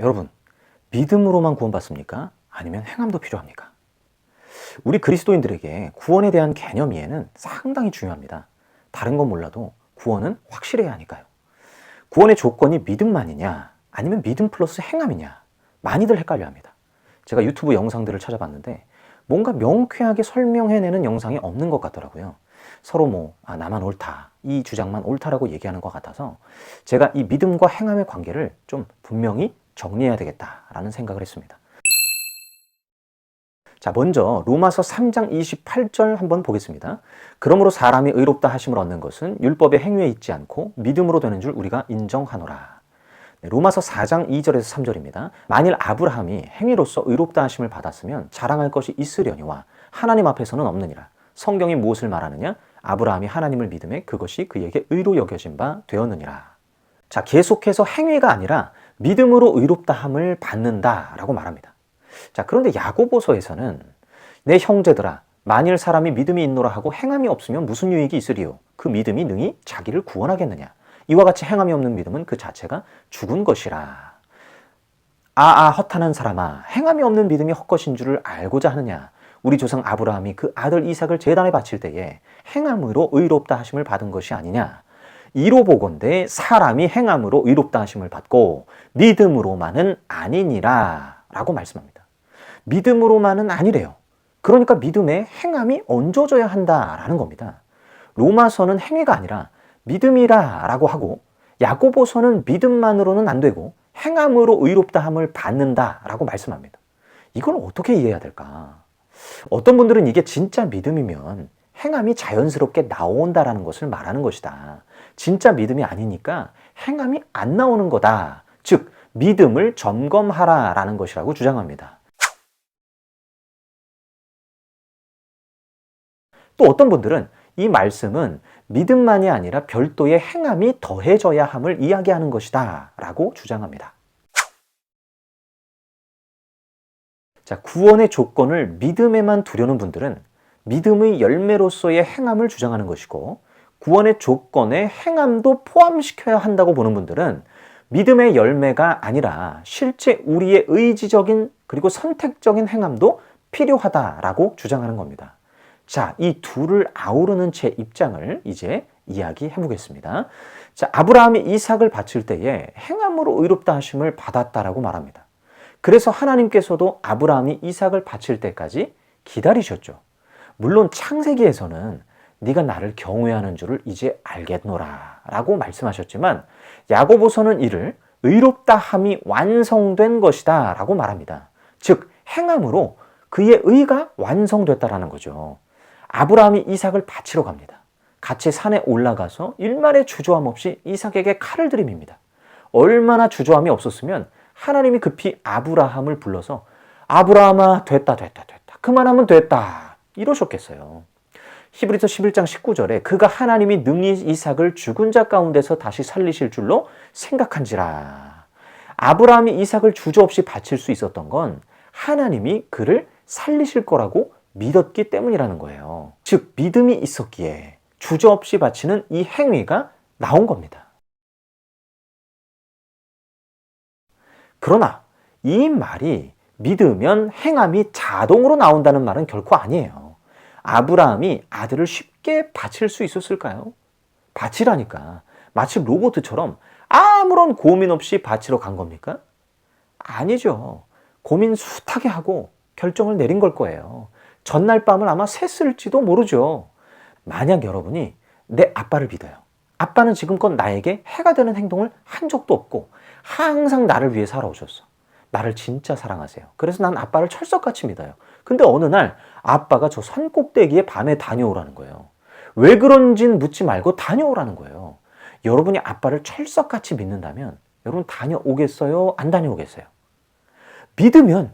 여러분, 믿음으로만 구원받습니까? 아니면 행함도 필요합니까? 우리 그리스도인들에게 구원에 대한 개념 이해는 상당히 중요합니다. 다른 건 몰라도 구원은 확실해야 하니까요. 구원의 조건이 믿음만이냐, 아니면 믿음 플러스 행함이냐, 많이들 헷갈려 합니다. 제가 유튜브 영상들을 찾아봤는데 뭔가 명쾌하게 설명해내는 영상이 없는 것 같더라고요. 서로 나만 옳다, 이 주장만 옳다라고 얘기하는 것 같아서 제가 이 믿음과 행함의 관계를 좀 분명히 정리해야 되겠다라는 생각을 했습니다. 자, 먼저 로마서 3장 28절 한번 보겠습니다. 그러므로 사람이 의롭다 하심을 얻는 것은 율법의 행위에 있지 않고 믿음으로 되는 줄 우리가 인정하노라. 네, 로마서 4장 2절에서 3절입니다. 만일 아브라함이 행위로서 의롭다 하심을 받았으면 자랑할 것이 있으려니와 하나님 앞에서는 없느니라. 성경이 무엇을 말하느냐? 아브라함이 하나님을 믿음에 그것이 그에게 의로 여겨진 바 되었느니라. 자, 계속해서 행위가 아니라 믿음으로 의롭다함을 받는다라고 말합니다. 자, 그런데 야고보서에서는 내 형제들아, 만일 사람이 믿음이 있노라 하고 행함이 없으면 무슨 유익이 있으리요? 그 믿음이 능히 자기를 구원하겠느냐? 이와 같이 행함이 없는 믿음은 그 자체가 죽은 것이라. 허탄한 사람아, 행함이 없는 믿음이 헛것인 줄을 알고자 하느냐? 우리 조상 아브라함이 그 아들 이삭을 제단에 바칠 때에 행함으로 의롭다 하심을 받은 것이 아니냐? 이로 보건대 사람이 행함으로 의롭다 하심을 받고 믿음으로만은 아니니라 라고 말씀합니다. 믿음으로만은 아니래요. 그러니까 믿음에 행함이 얹어져야 한다라는 겁니다. 로마서는 행위가 아니라 믿음이라 라고 하고, 야고보서는 믿음만으로는 안 되고 행함으로 의롭다함을 받는다 라고 말씀합니다. 이걸 어떻게 이해해야 될까? 어떤 분들은 이게 진짜 믿음이면 행함이 자연스럽게 나온다라는 것을 말하는 것이다. 진짜 믿음이 아니니까 행함이 안 나오는 거다. 즉, 믿음을 점검하라라는 것이라고 주장합니다. 또 어떤 분들은 이 말씀은 믿음만이 아니라 별도의 행함이 더해져야 함을 이야기하는 것이다 라고 주장합니다. 자, 구원의 조건을 믿음에만 두려는 분들은 믿음의 열매로서의 행함을 주장하는 것이고, 구원의 조건에 행함도 포함시켜야 한다고 보는 분들은 믿음의 열매가 아니라 실제 우리의 의지적인 그리고 선택적인 행함도 필요하다라고 주장하는 겁니다. 자, 이 둘을 아우르는 제 입장을 이제 이야기해 보겠습니다. 자, 아브라함이 이삭을 바칠 때에 행함으로 의롭다 하심을 받았다라고 말합니다. 그래서 하나님께서도 아브라함이 이삭을 바칠 때까지 기다리셨죠. 물론 창세기에서는 네가 나를 경외하는 줄을 이제 알겠노라 라고 말씀하셨지만, 야고보서는 이를 의롭다 함이 완성된 것이다 라고 말합니다. 즉, 행함으로 그의 의가 완성됐다라는 거죠. 아브라함이 이삭을 바치러 갑니다. 같이 산에 올라가서 일말의 주저함 없이 이삭에게 칼을 들이밉니다. 얼마나 주저함이 없었으면 하나님이 급히 아브라함을 불러서 아브라함아, 됐다. 그만하면 됐다. 이러셨겠어요. 히브리서 11장 19절에 그가 하나님이 능히 이삭을 죽은 자 가운데서 다시 살리실 줄로 생각한지라. 아브라함이 이삭을 주저없이 바칠 수 있었던 건 하나님이 그를 살리실 거라고 믿었기 때문이라는 거예요. 즉, 믿음이 있었기에 주저없이 바치는 이 행위가 나온 겁니다. 그러나 이 말이 믿으면 행함이 자동으로 나온다는 말은 결코 아니에요. 아브라함이 아들을 쉽게 바칠 수 있었을까요? 바치라니까 마치 로봇처럼 아무런 고민 없이 바치러 간 겁니까? 아니죠. 고민 숱하게 하고 결정을 내린 걸 거예요. 전날 밤을 아마 샜을지도 모르죠. 만약 여러분이 내 아빠를 믿어요. 아빠는 지금껏 나에게 해가 되는 행동을 한 적도 없고 항상 나를 위해 살아오셨어. 나를 진짜 사랑하세요. 그래서 난 아빠를 철석같이 믿어요. 근데 어느 날 아빠가 저 산 꼭대기에 밤에 다녀오라는 거예요. 왜 그런지는 묻지 말고 다녀오라는 거예요. 여러분이 아빠를 철석같이 믿는다면 여러분 다녀오겠어요? 안 다녀오겠어요? 믿으면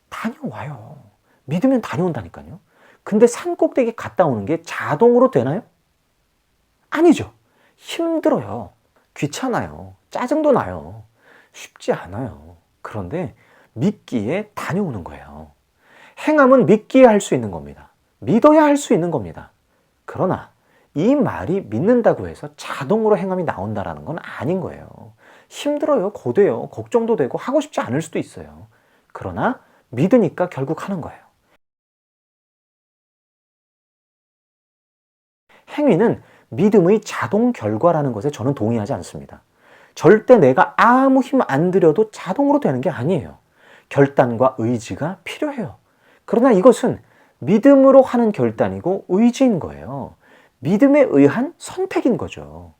다녀와요. 믿으면 다녀온다니까요. 근데 산 꼭대기 갔다 오는 게 자동으로 되나요? 아니죠. 힘들어요. 귀찮아요. 짜증도 나요. 쉽지 않아요. 그런데 믿기에 다녀오는 거예요. 행함은 믿기에 할 수 있는 겁니다. 믿어야 할 수 있는 겁니다. 그러나 이 말이 믿는다고 해서 자동으로 행함이 나온다는 건 아닌 거예요. 힘들어요, 고돼요, 걱정도 되고 하고 싶지 않을 수도 있어요. 그러나 믿으니까 결국 하는 거예요. 행위는 믿음의 자동 결과라는 것에 저는 동의하지 않습니다. 절대 내가 아무 힘 안 들여도 자동으로 되는 게 아니에요. 결단과 의지가 필요해요. 그러나 이것은 믿음으로 하는 결단이고 의지인 거예요. 믿음에 의한 선택인 거죠.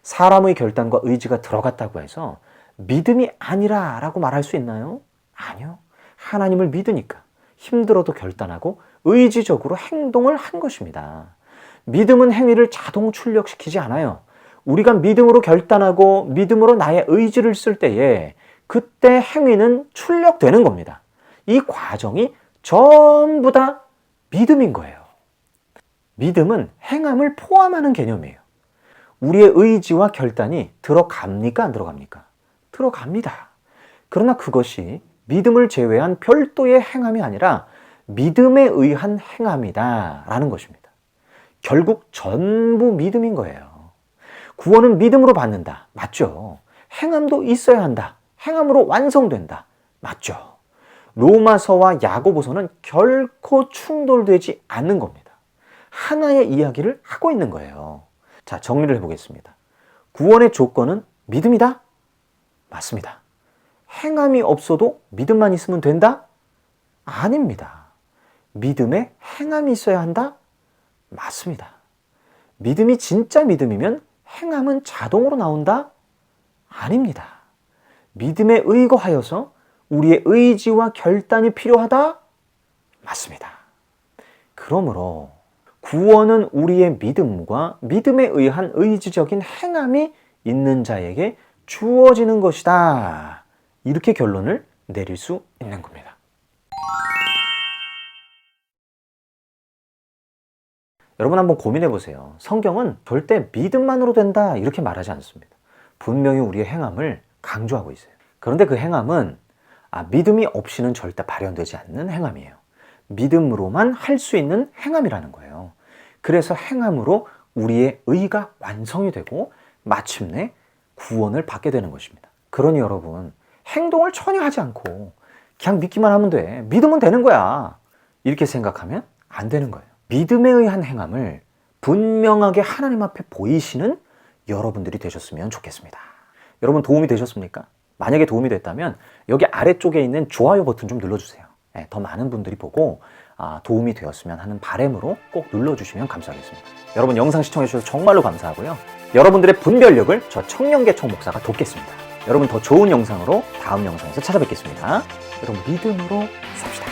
사람의 결단과 의지가 들어갔다고 해서 믿음이 아니라 라고 말할 수 있나요? 아니요. 하나님을 믿으니까 힘들어도 결단하고 의지적으로 행동을 한 것입니다. 믿음은 행위를 자동 출력시키지 않아요. 우리가 믿음으로 결단하고 믿음으로 나의 의지를 쓸 때에 그때 행위는 출력되는 겁니다. 이 과정이 전부 다 믿음인 거예요. 믿음은 행함을 포함하는 개념이에요. 우리의 의지와 결단이 들어갑니까? 안 들어갑니까? 들어갑니다. 그러나 그것이 믿음을 제외한 별도의 행함이 아니라 믿음에 의한 행함이다 라는 것입니다. 결국 전부 믿음인 거예요. 구원은 믿음으로 받는다. 맞죠? 행함도 있어야 한다. 행함으로 완성된다. 맞죠? 로마서와 야고보서는 결코 충돌되지 않는 겁니다. 하나의 이야기를 하고 있는 거예요. 자, 정리를 해보겠습니다. 구원의 조건은 믿음이다? 맞습니다. 행함이 없어도 믿음만 있으면 된다? 아닙니다. 믿음에 행함이 있어야 한다? 맞습니다. 믿음이 진짜 믿음이면 행함은 자동으로 나온다? 아닙니다. 믿음에 의거하여서 우리의 의지와 결단이 필요하다? 맞습니다. 그러므로 구원은 우리의 믿음과 믿음에 의한 의지적인 행함이 있는 자에게 주어지는 것이다. 이렇게 결론을 내릴 수 있는 겁니다. 여러분 한번 고민해 보세요. 성경은 절대 믿음만으로 된다 이렇게 말하지 않습니다. 분명히 우리의 행함을 강조하고 있어요. 그런데 그 행함은 믿음이 없이는 절대 발현되지 않는 행함이에요. 믿음으로만 할 수 있는 행함이라는 거예요. 그래서 행함으로 우리의 의가 완성이 되고 마침내 구원을 받게 되는 것입니다. 그러니 여러분, 행동을 전혀 하지 않고 그냥 믿기만 하면 돼. 믿으면 되는 거야. 이렇게 생각하면 안 되는 거예요. 믿음에 의한 행함을 분명하게 하나님 앞에 보이시는 여러분들이 되셨으면 좋겠습니다. 여러분 도움이 되셨습니까? 만약에 도움이 됐다면 여기 아래쪽에 있는 좋아요 버튼 좀 눌러주세요. 더 많은 분들이 보고 도움이 되었으면 하는 바람으로 꼭 눌러주시면 감사하겠습니다. 여러분 영상 시청해주셔서 정말로 감사하고요. 여러분들의 분별력을 저 청년개척 목사가 돕겠습니다. 여러분 더 좋은 영상으로 다음 영상에서 찾아뵙겠습니다. 여러분 믿음으로 삽시다.